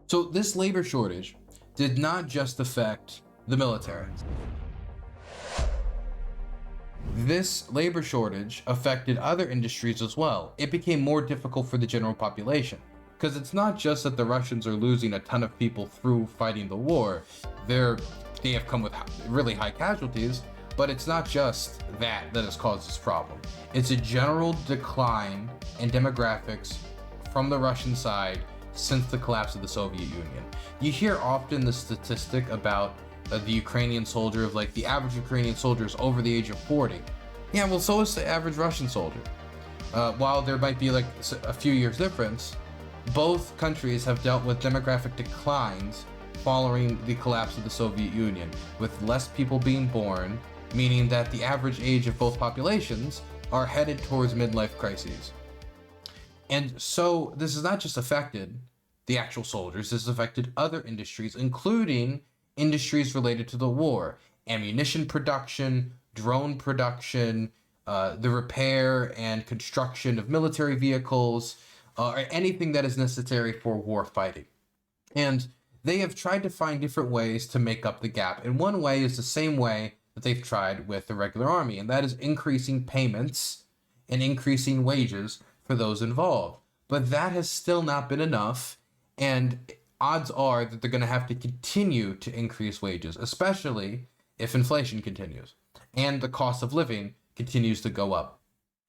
So this labor shortage did not just affect the military. This labor shortage affected other industries as well. It became more difficult for the general population, because it's not just that the Russians are losing a ton of people through fighting the war. They have come with really high casualties, but it's not just that has caused this problem. It's a general decline in demographics from the Russian side since the collapse of the Soviet Union. You hear often the statistic about the Ukrainian soldier, of like the average Ukrainian soldier is over the age of 40. Yeah, well, so is the average Russian soldier. While there might be like a few years difference, both countries have dealt with demographic declines following the collapse of the Soviet Union, with less people being born, meaning that the average age of both populations are headed towards midlife crises. And so this has not just affected the actual soldiers, this has affected other industries, including industries related to the war: ammunition production, drone production, the repair and construction of military vehicles, or anything that is necessary for war fighting. And they have tried to find different ways to make up the gap. And one way is the same way that they've tried with the regular army, and that is increasing payments and increasing wages for those involved. But that has still not been enough, and odds are that they're going to have to continue to increase wages, especially if inflation continues and the cost of living continues to go up.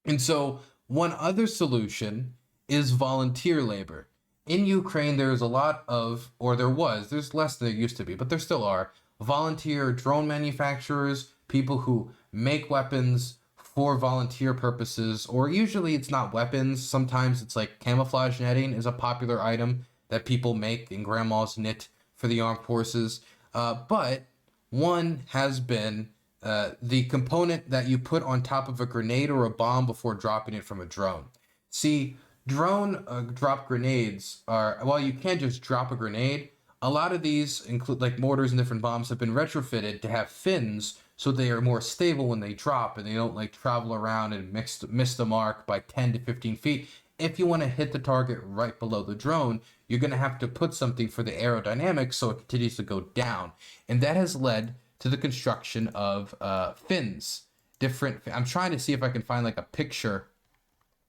And so one other solution is volunteer labor. In Ukraine, there's a lot of, or there's less than there used to be, but there still are, volunteer drone manufacturers, people who make weapons for volunteer purposes, or usually it's not weapons. Sometimes it's like camouflage netting is a popular item that people make and grandmas knit for the armed forces. But one has been the component that you put on top of a grenade or a bomb before dropping it from a drone. See, drone drop grenades are, while you can't just drop a grenade, a lot of these include, like mortars and different bombs, have been retrofitted to have fins so they are more stable when they drop and they don't like travel around and miss the mark by 10 to 15 feet. If you want to hit the target right below the drone, you're going to have to put something for the aerodynamics so it continues to go down. And that has led to the construction of fins. I'm trying to see if I can find like a picture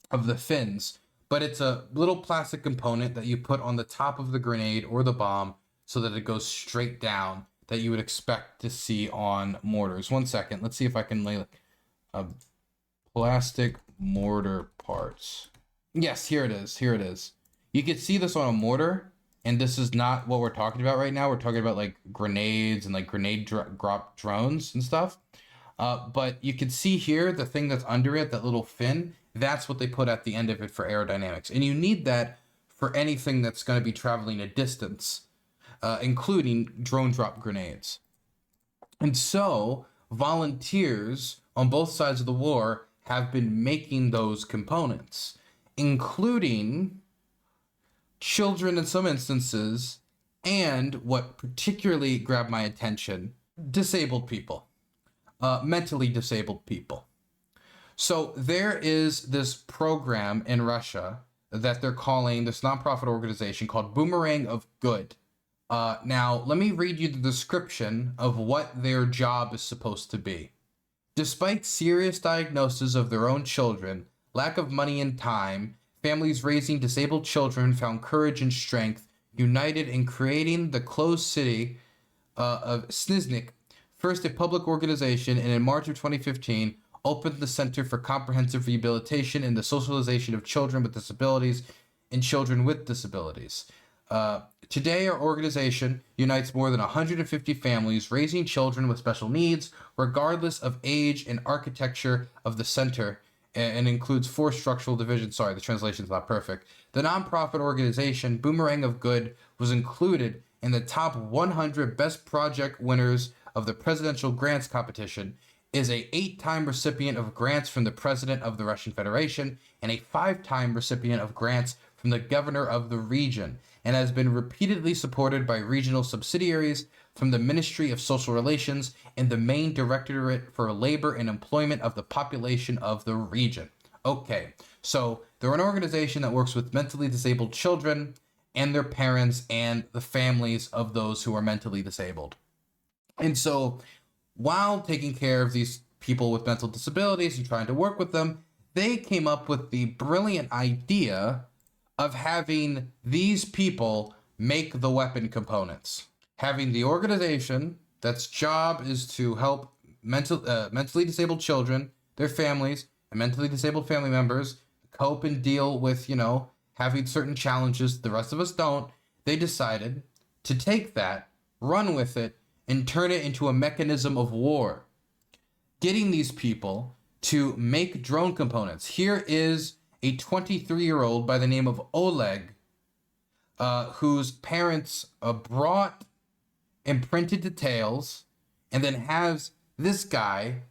of the fins, but it's a little plastic component that you put on the top of the grenade or the bomb so that it goes straight down, that you would expect to see on mortars. 1 second, let's see if I can lay plastic mortar parts. Yes, here it is. You can see this on a mortar, and this is not what we're talking about right now. We're talking about like grenades and like grenade drop drones and stuff. But you can see here the thing that's under it, that little fin, that's what they put at the end of it for aerodynamics. And you need that for anything that's going to be traveling a distance, including drone drop grenades. And so volunteers on both sides of the war have been making those components, including children in some instances, and what particularly grabbed my attention, disabled people, mentally disabled people. So there is this program in Russia that they're calling, this nonprofit organization called Boomerang of Good. Now, let me read you the description of what their job is supposed to be. Despite serious diagnosis of their own children, lack of money and time, families raising disabled children found courage and strength, united in creating the closed city of Sniznik, first a public organization, and in March of 2015, opened the Center for Comprehensive Rehabilitation and the Socialization of Children with Disabilities and Children with Disabilities. Today, our organization unites more than 150 families raising children with special needs, regardless of age and architecture of the center, and includes 4 structural divisions. Sorry, the translation's not perfect. The nonprofit organization Boomerang of Good was included in the top 100 best project winners of the presidential grants competition, is a 8-time recipient of grants from the president of the Russian Federation, and a 5-time recipient of grants from the governor of the region, and has been repeatedly supported by regional subsidiaries from the Ministry of Social Relations and the main Directorate for Labor and Employment of the population of the region. Okay, so they're an organization that works with mentally disabled children and their parents and the families of those who are mentally disabled. And so while taking care of these people with mental disabilities and trying to work with them, they came up with the brilliant idea of having these people make the weapon components. Having the organization that's job is to help mentally disabled children, their families, and mentally disabled family members cope and deal with, having certain challenges the rest of us don't. They decided to take that, run with it, and turn it into a mechanism of war. Getting these people to make drone components. Here is a 23-year-old by the name of Oleg, whose parents brought and printed the tails, and then has this guy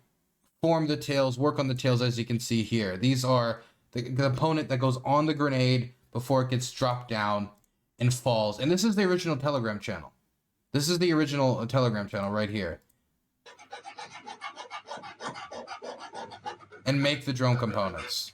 form the tails, work on the tails, as you can see here. These are the component that goes on the grenade before it gets dropped down and falls. And this is the original Telegram channel. This is the original Telegram channel right here. And make the drone components.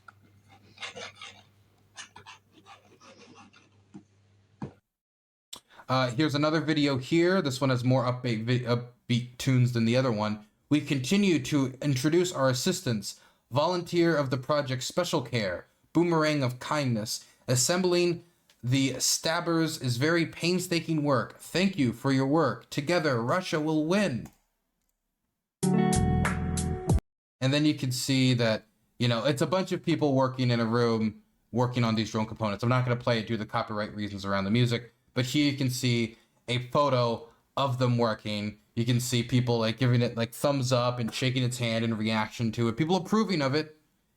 Here's another video here. This one has more upbeat tunes than the other one. We continue to introduce our assistants, volunteer of the project Special Care, Boomerang of Kindness. Assembling the stabbers is very painstaking work. Thank you for your work. Together, Russia will win. And then you can see that, it's a bunch of people working in a room working on these drone components. I'm not going to play it due to the copyright reasons around the music, but here you can see a photo of them working. You can see people giving it thumbs up and shaking its hand in reaction to it. People approving of it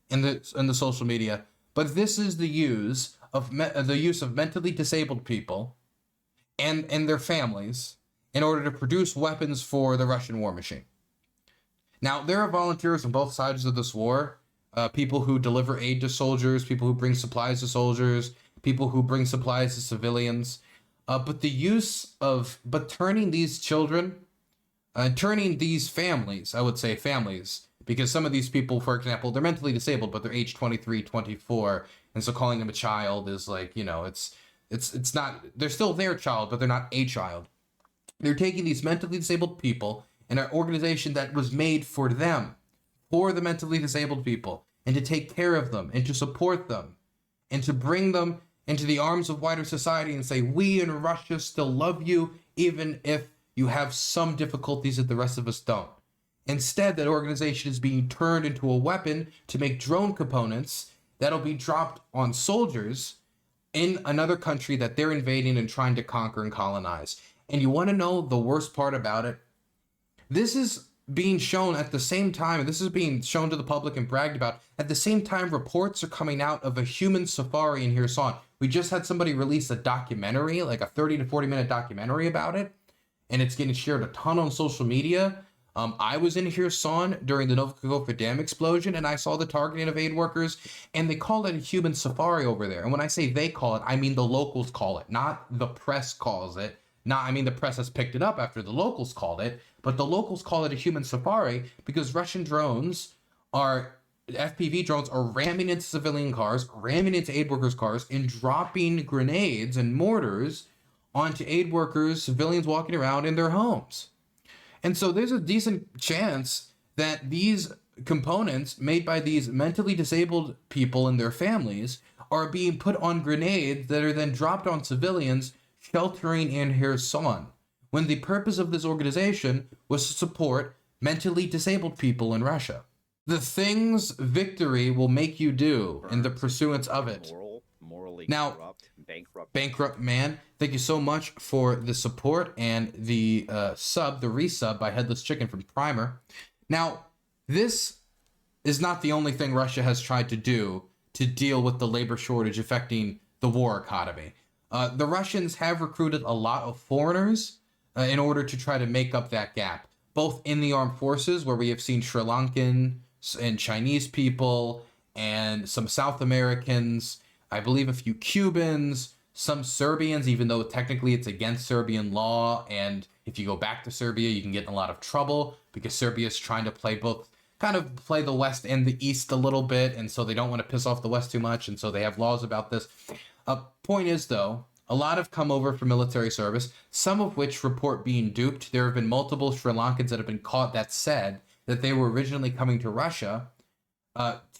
in the social media. But this is the use of mentally disabled people and their families in order to produce weapons for the Russian war machine. Now, there are volunteers on both sides of this war. People who deliver aid to soldiers, people who bring supplies to soldiers, people who bring supplies to civilians. But turning these children, turning these families, I would say families, because some of these people, for example, they're mentally disabled, but they're age 23, 24. And so calling them a child is it's not, they're still their child, but they're not a child. They're taking these mentally disabled people in an organization that was made for them, for the mentally disabled people, and to take care of them and to support them and to bring them into the arms of wider society and say, we in Russia still love you, even if you have some difficulties that the rest of us don't. Instead, that organization is being turned into a weapon to make drone components that'll be dropped on soldiers in another country that they're invading and trying to conquer and colonize. And you want to know the worst part about it? This is being shown at the same time, and this is being shown to the public and bragged about. At the same time, reports are coming out of a human safari in Kherson. We just had somebody release a documentary, like a 30 to 40 minute documentary about it, and it's getting shared a ton on social media. I was in Kherson during the Novakova Dam explosion, and I saw the targeting of aid workers, and they call it a human safari over there. And when I say they call it, I mean the locals call it, not the press calls it. The press has picked it up after the locals called it, but the locals call it a human safari because Russian FPV drones are ramming into civilian cars, ramming into aid workers' cars, and dropping grenades and mortars onto aid workers, civilians walking around in their homes. And so there's a decent chance that these components made by these mentally disabled people and their families are being put on grenades that are then dropped on civilians sheltering in Kherson, when the purpose of this organization was to support mentally disabled people in Russia. The things victory will make you do in the pursuance of it. Morally now, corrupt, bankrupt man, thank you so much for the support and the resub by Headless Chicken from Primer. Now, this is not the only thing Russia has tried to do to deal with the labor shortage affecting the war economy. The Russians have recruited a lot of foreigners in order to try to make up that gap, both in the armed forces, where we have seen Sri Lankan and Chinese people and some South Americans, I believe a few Cubans, some Serbians, even though technically it's against Serbian law. And if you go back to Serbia, you can get in a lot of trouble because Serbia is trying to play the West and the East a little bit. And so they don't want to piss off the West too much. And so they have laws about this. Point is, though, A lot have come over for military service, some of which report being duped. There have been multiple Sri Lankans that have been caught that said that they were originally coming to Russia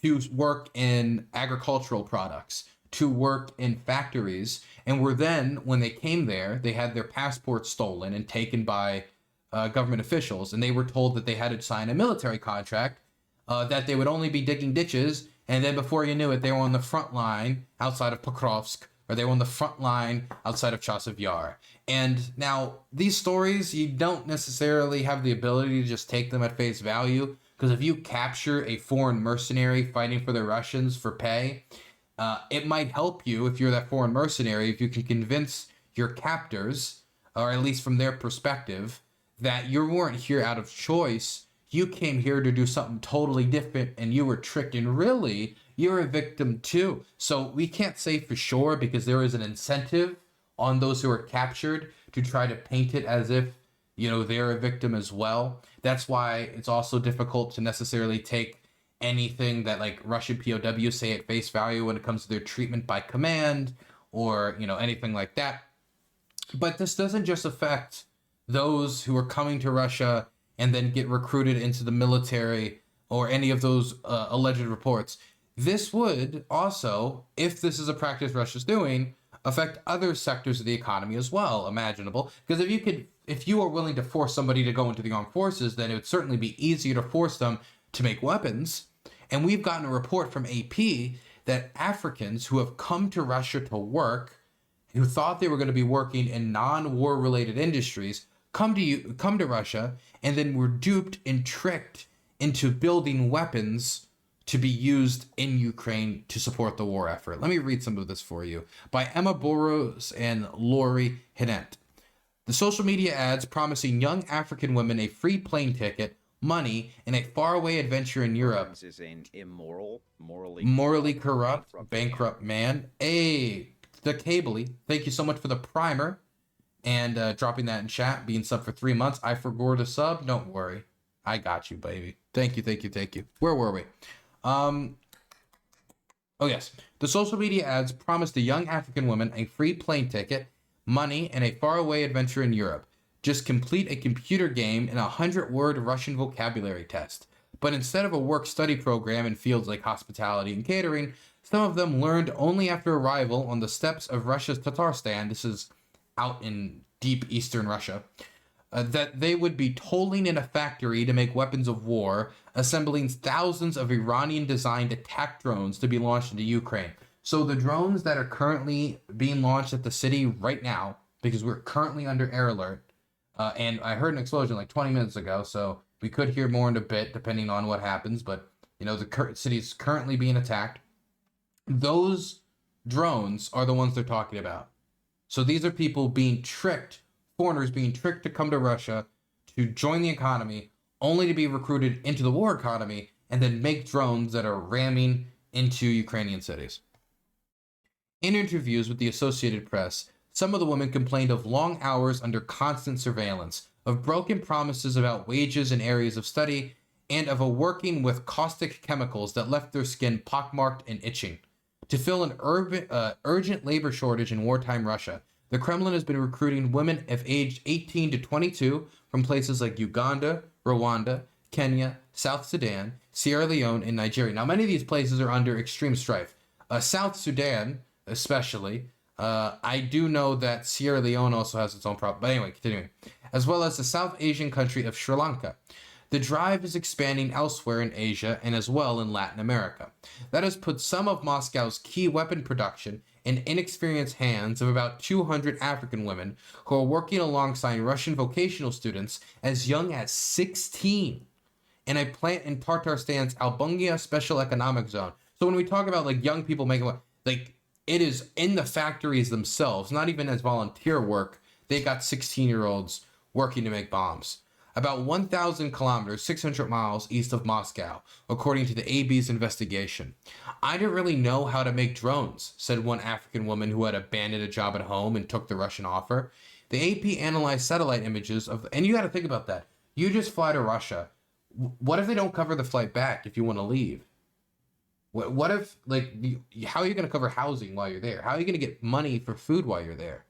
to work in agricultural products, to work in factories, and were then, when they came there, they had their passports stolen and taken by government officials, and they were told that they had to sign a military contract, that they would only be digging ditches, and then before you knew it, they were on the front line outside of Pokrovsk, or they were on the front line outside of Chasiv Yar. And now, these stories, you don't necessarily have the ability to just take them at face value, because if you capture a foreign mercenary fighting for the Russians for pay, it might help you, if you're that foreign mercenary, if you can convince your captors, or at least from their perspective, that you weren't here out of choice. You came here to do something totally different, and you were tricked, and really, you're a victim too. So we can't say for sure, because there is an incentive on those who are captured to try to paint it as if, you know, they're a victim as well. That's why it's also difficult to necessarily take anything that like Russian POWs say at face value when it comes to their treatment by command, or, you know, anything like that. But this doesn't just affect those who are coming to Russia and then get recruited into the military, or any of those alleged reports. This would also, if this is a practice Russia's doing, affect other sectors of the economy as well, imaginable. Because if you are willing to force somebody to go into the armed forces, then it would certainly be easier to force them to make weapons. And we've gotten a report from AP that Africans who have come to Russia to work, who thought they were going to be working in non-war related industries, come to Russia, and then were duped and tricked into building weapons to be used in Ukraine to support the war effort. Let me read some of this for you. By Emma Boros and Lori Hinnant. The social media ads promising young African women a free plane ticket, money, and a faraway adventure in Europe. Is an immoral, morally corrupt, bankrupt man. The Cabley, thank you so much for the primer. And dropping that in chat, being sub for 3 months. I forgot to sub. Don't worry. I got you, baby. Thank you. Where were we? Oh, yes. The social media ads promised the young African woman a free plane ticket, money, and a faraway adventure in Europe. Just complete a computer game and a 100-word Russian vocabulary test. But instead of a work-study program in fields like hospitality and catering, some of them learned only after arrival on the steppes of Russia's Tatarstan. This is out in deep eastern Russia, that they would be toiling in a factory to make weapons of war, assembling thousands of Iranian-designed attack drones to be launched into Ukraine. So the drones that are currently being launched at the city right now, because we're currently under air alert, and I heard an explosion like 20 minutes ago, so we could hear more in a bit depending on what happens, but, you know, the city is currently being attacked. Those drones are the ones they're talking about. So these are people being tricked, foreigners being tricked to come to Russia to join the economy, only to be recruited into the war economy and then make drones that are ramming into Ukrainian cities. In interviews with the Associated Press, some of the women complained of long hours under constant surveillance, of broken promises about wages in areas of study, and of a working with caustic chemicals that left their skin pockmarked and itching. To fill an urgent labor shortage in wartime Russia, the Kremlin has been recruiting women of age 18 to 22 from places like Uganda, Rwanda, Kenya, South Sudan, Sierra Leone, and Nigeria. Now, many of these places are under extreme strife. South Sudan, especially. I do know that Sierra Leone also has its own problem. But anyway, continuing. As well as the South Asian country of Sri Lanka. The drive is expanding elsewhere in Asia and as well in Latin America. That has put some of Moscow's key weapon production in inexperienced hands of about 200 African women who are working alongside Russian vocational students as young as 16 in a plant in Tartarstan's Albungia Special Economic Zone. So when we talk about like young people making, like, it is in the factories themselves, not even as volunteer work. They got 16-year-olds working to make bombs. About 1,000 kilometers, 600 miles east of Moscow, according to the AB's investigation. I didn't really know how to make drones, said one African woman who had abandoned a job at home and took the Russian offer. The AP analyzed satellite images of, and you got to think about that. You just fly to Russia. What if they don't cover the flight back if you want to leave? What if, like, how are you going to cover housing while you're there? How are you going to get money for food while you're there?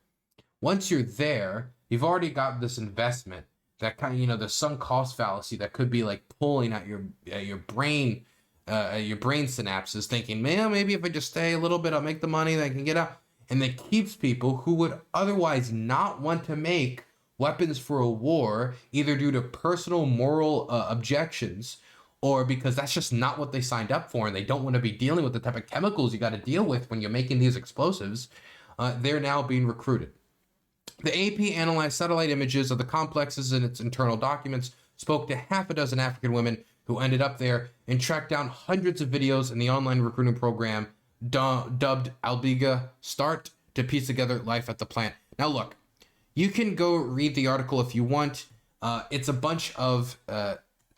Once you're there, you've already got this investment that kind of, the sunk cost fallacy that could be like pulling at your brain synapses, thinking, man, maybe if I just stay a little bit, I'll make the money that I can get out. And that keeps people who would otherwise not want to make weapons for a war, either due to personal moral objections, or because that's just not what they signed up for, and they don't want to be dealing with the type of chemicals you got to deal with when you're making these explosives. They're now being recruited. The AP analyzed satellite images of the complexes and its internal documents, spoke to half a dozen African women who ended up there, and tracked down hundreds of videos in the online recruiting program dubbed Albiga Start to piece together life at the plant. Now look, you can go read the article if you want. It's a bunch of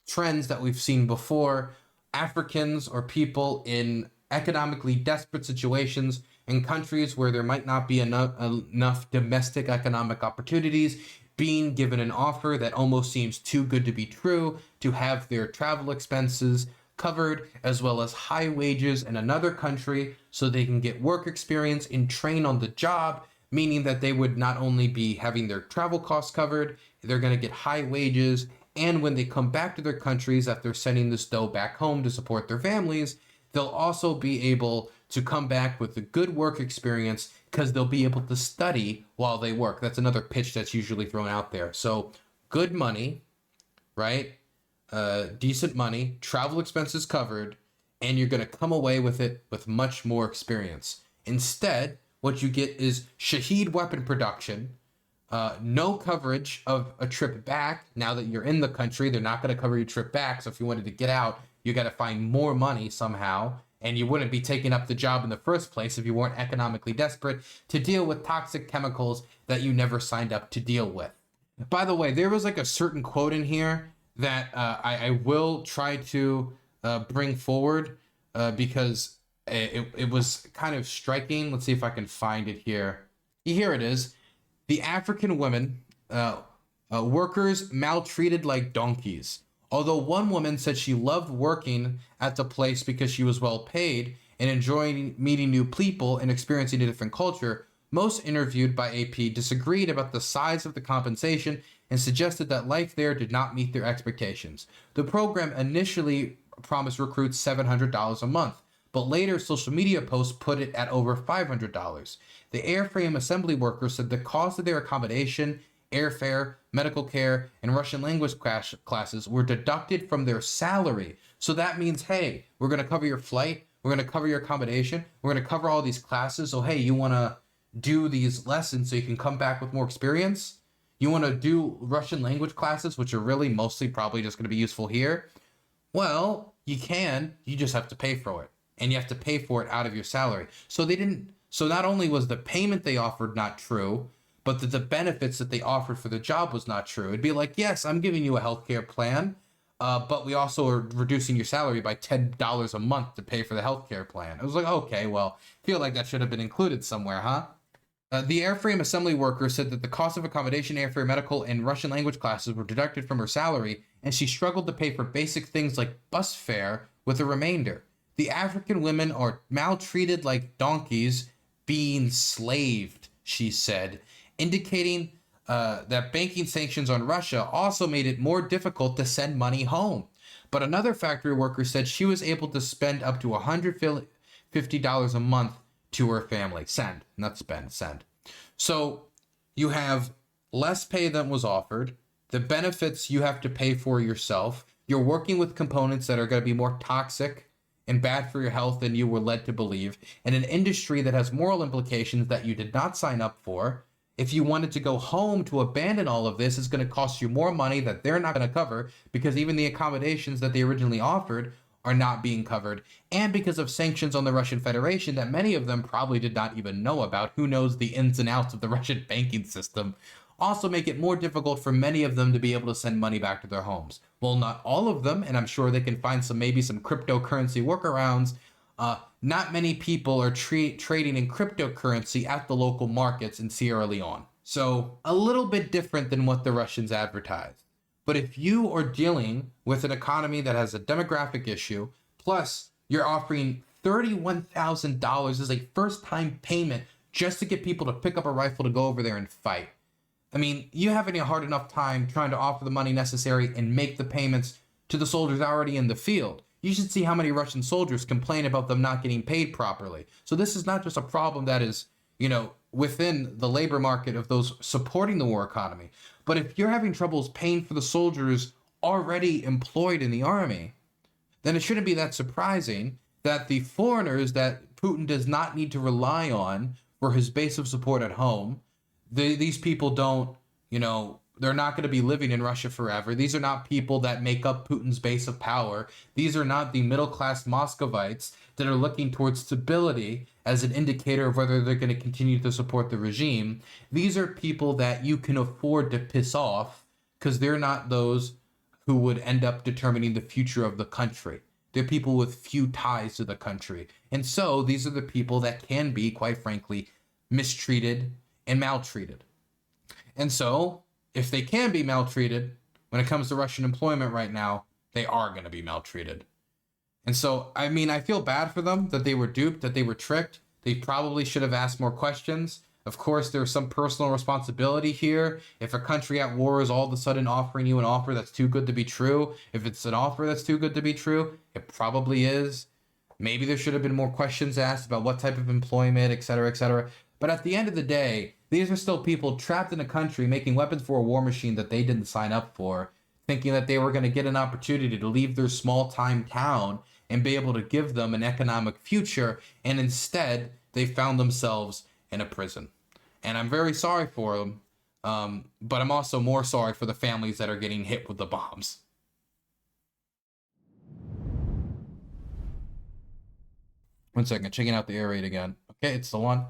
trends that we've seen before. Africans or people in economically desperate situations in countries where there might not be enough domestic economic opportunities, being given an offer that almost seems too good to be true to have their travel expenses covered, as well as high wages in another country so they can get work experience and train on the job, meaning that they would not only be having their travel costs covered, they're going to get high wages, and when they come back to their countries after sending this dough back home to support their families, they'll also be able to come back with a good work experience because they'll be able to study while they work. That's another pitch that's usually thrown out there. So good money, right? Decent money, travel expenses covered, and you're going to come away with it with much more experience. Instead, what you get is Shaheed weapon production, no coverage of a trip back. Now that you're in the country, they're not going to cover your trip back. So if you wanted to get out, you got to find more money somehow. And you wouldn't be taking up the job in the first place if you weren't economically desperate to deal with toxic chemicals that you never signed up to deal with. By the way, there was like a certain quote in here that I will try to bring forward because it was kind of striking. Let's see if I can find it here. Here it is. The African women, workers maltreated like donkeys. Although one woman said she loved working at the place because she was well paid and enjoying meeting new people and experiencing a different culture, most interviewed by AP disagreed about the size of the compensation and suggested that life there did not meet their expectations. The program initially promised recruits $700 a month, but later social media posts put it at over $500. The airframe assembly workers said the cost of their accommodation, airfare, medical care, and Russian language classes were deducted from their salary. So that means, hey, we're going to cover your flight, we're going to cover your accommodation, we're going to cover all these classes. So, hey, you want to do these lessons so you can come back with more experience? You want to do Russian language classes, which are really mostly probably just going to be useful here? Well, you can, you just have to pay for it. And you have to pay for it out of your salary. So not only was the payment they offered not true, but the benefits that they offered for the job was not true. It'd be like, yes, I'm giving you a healthcare plan, but we also are reducing your salary by $10 a month to pay for the healthcare plan. I was like, okay, well, I feel like that should have been included somewhere, huh? The airframe assembly worker said that the cost of accommodation, airfare, medical, and Russian language classes were deducted from her salary, and she struggled to pay for basic things like bus fare with the remainder. The African women are maltreated like donkeys, being slaved, she said, indicating that banking sanctions on Russia also made it more difficult to send money home. But another factory worker said she was able to spend up to $150 a month to her family. Send, not spend, send. So you have less pay than was offered. The benefits you have to pay for yourself. You're working with components that are going to be more toxic and bad for your health than you were led to believe, in an industry that has moral implications that you did not sign up for. If you wanted to go home to abandon all of this, it's going to cost you more money that they're not going to cover, because even the accommodations that they originally offered are not being covered, and because of sanctions on the Russian Federation that many of them probably did not even know about. Who knows the ins and outs of the Russian banking system? Also make it more difficult for many of them to be able to send money back to their homes. Well, not all of them, and I'm sure they can find maybe some cryptocurrency workarounds. Not many people are trading in cryptocurrency at the local markets in Sierra Leone. So a little bit different than what the Russians advertised. But if you are dealing with an economy that has a demographic issue, plus you're offering $31,000 is a first-time payment just to get people to pick up a rifle to go over there and fight. I mean, you having a hard enough time trying to offer the money necessary and make the payments to the soldiers already in the field. You should see how many Russian soldiers complain about them not getting paid properly. So this is not just a problem that is, within the labor market of those supporting the war economy. But if you're having troubles paying for the soldiers already employed in the army, then it shouldn't be that surprising that the foreigners that Putin does not need to rely on for his base of support at home, these people don't, they're not going to be living in Russia forever. These are not people that make up Putin's base of power. These are not the middle-class Muscovites that are looking towards stability as an indicator of whether they're going to continue to support the regime. These are people that you can afford to piss off because they're not those who would end up determining the future of the country. They're people with few ties to the country. And so these are the people that can be, quite frankly, mistreated and maltreated. And so if they can be maltreated, when it comes to Russian employment right now, they are going to be maltreated. And so, I mean, I feel bad for them that they were duped, that they were tricked. They probably should have asked more questions. Of course, there's some personal responsibility here. If a country at war is all of a sudden offering you an offer that's too good to be true, if it's an offer that's too good to be true, it probably is. Maybe there should have been more questions asked about what type of employment, et cetera, et cetera. But at the end of the day, these are still people trapped in a country making weapons for a war machine that they didn't sign up for, thinking that they were going to get an opportunity to leave their small-time town and be able to give them an economic future, and instead they found themselves in a prison. And I'm very sorry for them, but I'm also more sorry for the families that are getting hit with the bombs. One second, checking out the air raid again. Okay, it's the one.